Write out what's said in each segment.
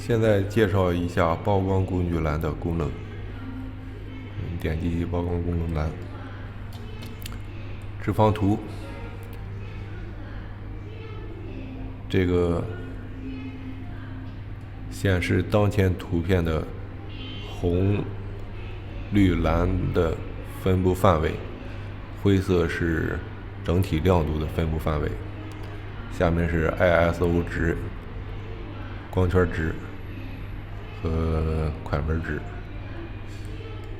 现在介绍一下曝光工具栏的功能。点击曝光功能栏，直方图，这个显示当前图片的红、绿、蓝的分布范围，灰色是整体亮度的分布范围。下面是 ISO 值、光圈值和快门值。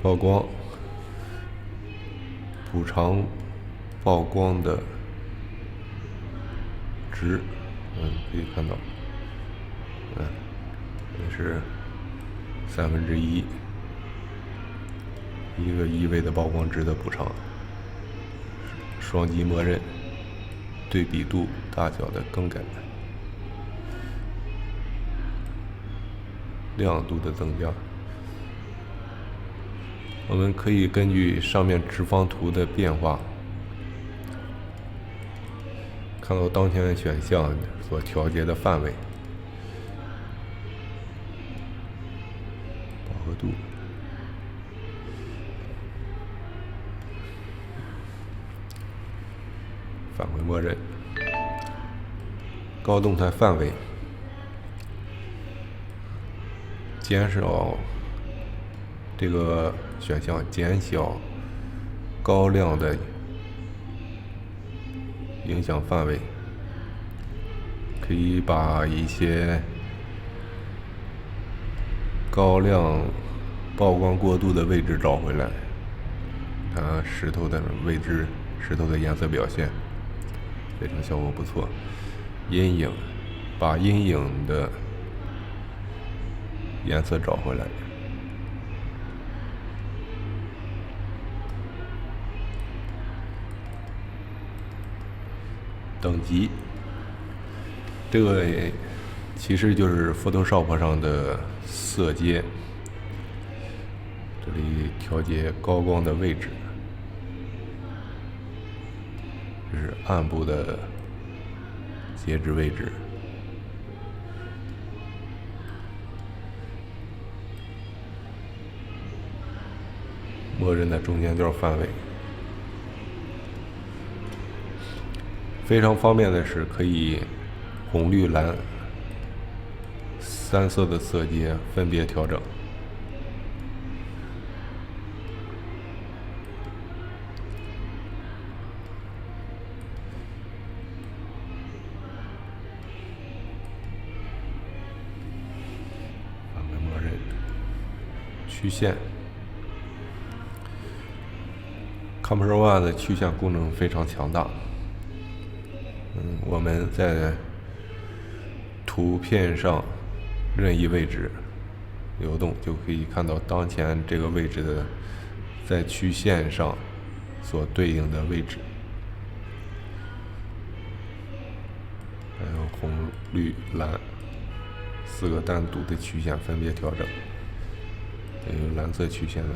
曝光，补偿曝光的值，可以看到，也是1/3，一个1位的曝光值的补偿。双击默认，对比度大小的更改，亮度的增加。我们可以根据上面直方图的变化，看到当前的选项所调节的范围、饱和度、返回默认、高动态范围、减少这个选项减小高亮的影响范围，可以把一些高亮曝光过度的位置找回来。看石头的位置，石头的颜色表现非常效果不错。阴影，把阴影的颜色找回来。等级，这个其实就是 Photoshop 上的色阶，这里调节高光的位置，这是暗部的截止位置，默认的中间调范围。非常方便的是，可以红、绿、蓝3色的色阶分别调整。返回默认。曲线 ，Camera One 的曲线功能非常强大。我们在图片上任意位置流动，就可以看到当前这个位置的在曲线上所对应的位置，还有红、绿、蓝4个单独的曲线分别调整。还有蓝色曲线的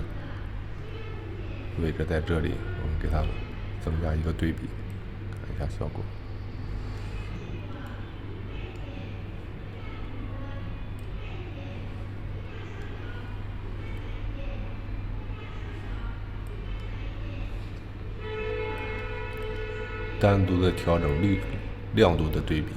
位置在这里，我们给它增加一个对比，看一下效果。单独的调整亮度的对比。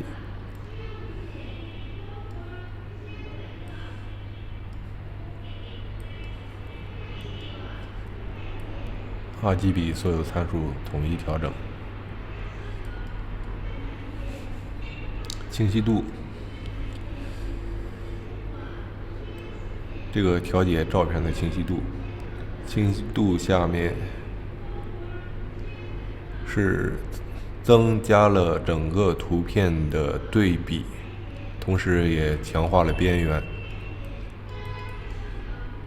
RGB 所有参数统一调整。清晰度，这个调节照片的清晰度。清晰度下面是增加了整个图片的对比，同时也强化了边缘。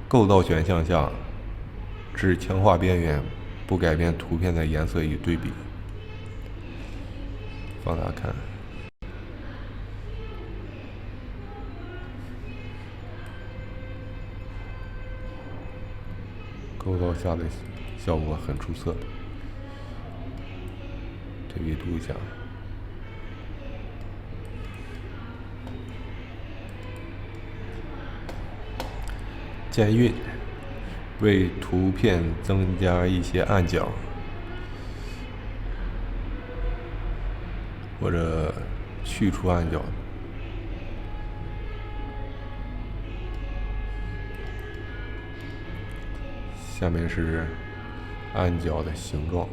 构造选项下只强化边缘，不改变图片的颜色与对比。放大看，构造下的效果很出色。对比图下，渐晕，为图片增加一些暗角，或者去除暗角。下面是暗角的形状。